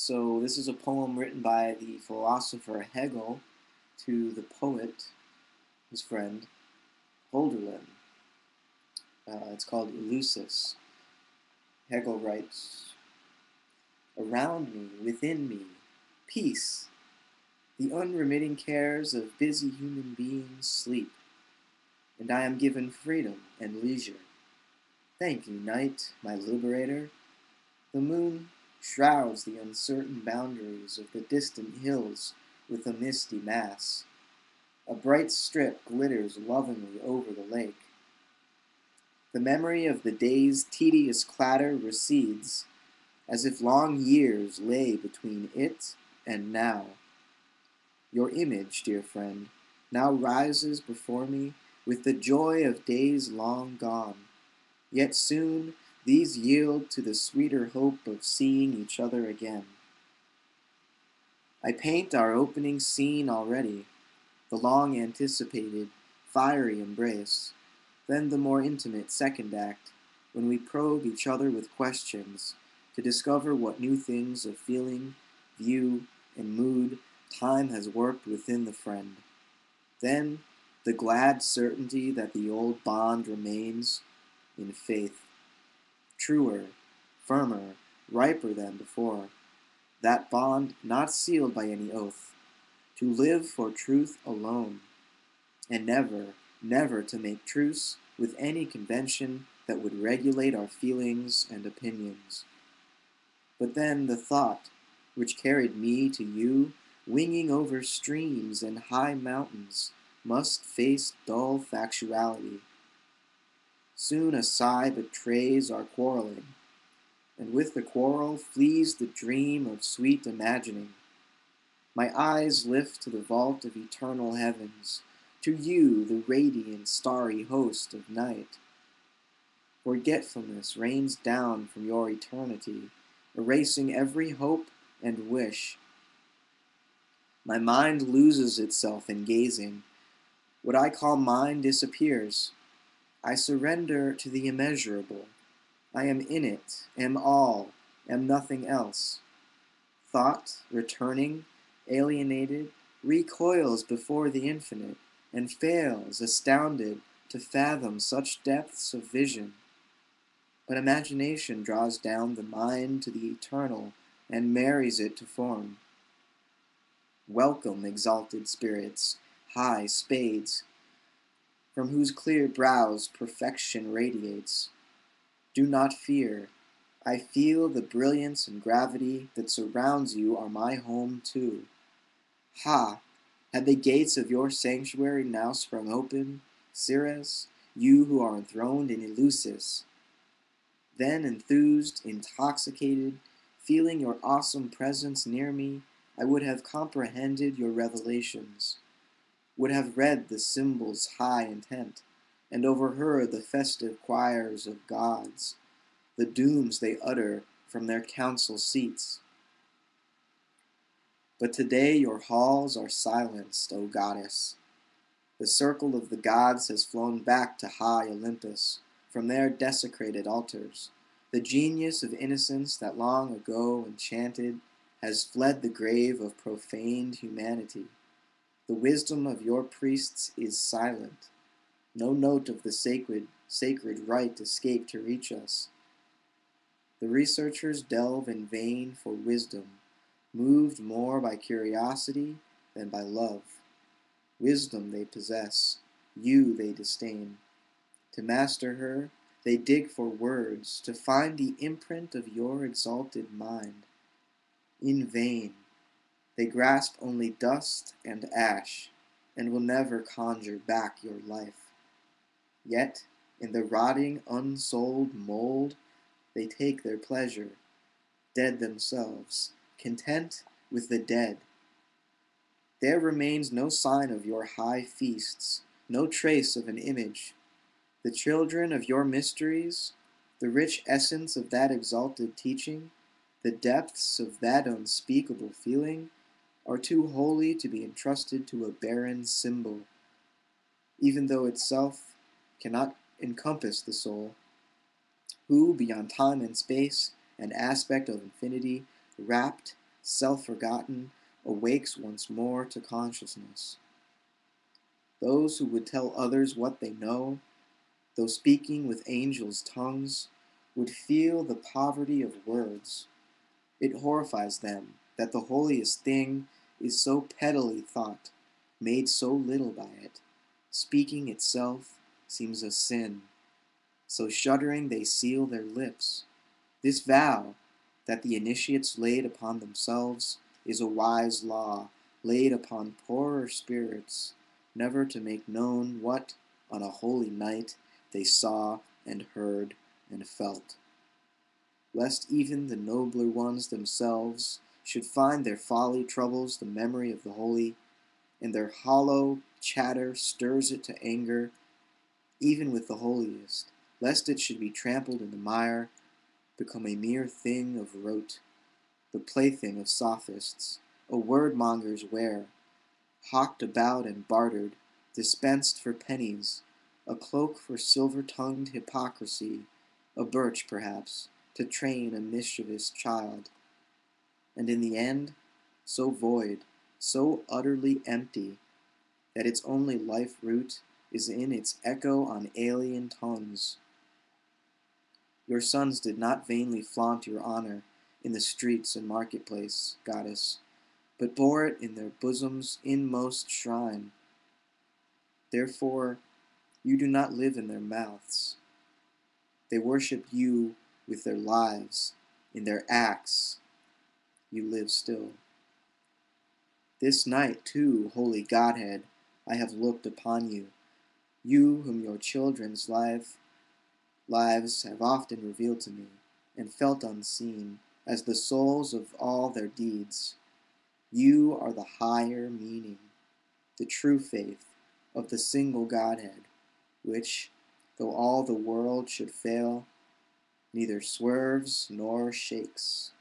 So this is a poem written by the philosopher Hegel to the poet, his friend, Holderlin. It's called Eleusis. Hegel writes, "Around me, within me, peace. The unremitting cares of busy human beings sleep, and I am given freedom and leisure. Thank you, night, my liberator. The moon shrouds the uncertain boundaries of the distant hills with a misty mass. A bright strip glitters lovingly over the lake. The memory of the day's tedious clatter recedes, as if long years lay between it and now. Your image, dear friend, now rises before me with the joy of days long gone. Yet soon these yield to the sweeter hope of seeing each other again. I paint our opening scene already, the long anticipated, fiery embrace, then the more intimate second act, when we probe each other with questions to discover what new things of feeling, view, and mood time has worked within the friend. Then the glad certainty that the old bond remains in faith, truer, firmer, riper than before. That bond not sealed by any oath, to live for truth alone, and never, never to make truce with any convention that would regulate our feelings and opinions. But then the thought, which carried me to you, winging over streams and high mountains, must face dull factuality. Soon a sigh betrays our quarreling, and with the quarrel flees the dream of sweet imagining. My eyes lift to the vault of eternal heavens, to you, the radiant, starry host of night. Forgetfulness rains down from your eternity, erasing every hope and wish. My mind loses itself in gazing. What I call mine disappears. I surrender to the immeasurable. I am in it, am all, am nothing else. Thought, returning, alienated, recoils before the infinite, and fails, astounded, to fathom such depths of vision. But imagination draws down the mind to the eternal, and marries it to form. Welcome, exalted spirits, high spades, from whose clear brows perfection radiates. Do not fear. I feel the brilliance and gravity that surrounds you are my home too. Ha! Had the gates of your sanctuary now sprung open, Ceres, you who are enthroned in Eleusis, then enthused, intoxicated, feeling your awesome presence near me, I would have comprehended your revelations, would have read the symbols' high intent, and overheard the festive choirs of gods, the dooms they utter from their council seats. But today your halls are silenced, O goddess. The circle of the gods has flown back to high Olympus, from their desecrated altars. The genius of innocence that long ago enchanted has fled the grave of profaned humanity. The wisdom of your priests is silent. No note of the sacred rite escaped to reach us. The researchers delve in vain for wisdom, moved more by curiosity than by love. Wisdom they possess, you they disdain. To master her, they dig for words, to find the imprint of your exalted mind. In vain. They grasp only dust and ash, and will never conjure back your life. Yet, in the rotting, unsouled mold, they take their pleasure, dead themselves, content with the dead. There remains no sign of your high feasts, no trace of an image. The children of your mysteries, the rich essence of that exalted teaching, the depths of that unspeakable feeling, are too holy to be entrusted to a barren symbol, even though itself cannot encompass the soul, who, beyond time and space and aspect of infinity, wrapped, self-forgotten, awakes once more to consciousness. Those who would tell others what they know, though speaking with angels' tongues, would feel the poverty of words. It horrifies them that the holiest thing is so pettily thought, made so little by it. Speaking itself seems a sin. So shuddering they seal their lips. This vow that the initiates laid upon themselves is a wise law laid upon poorer spirits, never to make known what, on a holy night, they saw and heard and felt, lest even the nobler ones themselves should find their folly troubles the memory of the holy, and their hollow chatter stirs it to anger even with the holiest, lest it should be trampled in the mire, become a mere thing of rote, the plaything of sophists, a word-monger's ware, hawked about and bartered, dispensed for pennies, a cloak for silver-tongued hypocrisy, a birch, perhaps, to train a mischievous child. And in the end, so void, so utterly empty, that its only life-root is in its echo on alien tongues. Your sons did not vainly flaunt your honor in the streets and marketplace, goddess, but bore it in their bosom's inmost shrine. Therefore, you do not live in their mouths. They worship you with their lives, in their acts. You live still. This night, too, holy Godhead, I have looked upon you, you whom your children's lives have often revealed to me, and felt unseen, as the souls of all their deeds. You are the higher meaning, the true faith of the single Godhead, which, though all the world should fail, neither swerves nor shakes.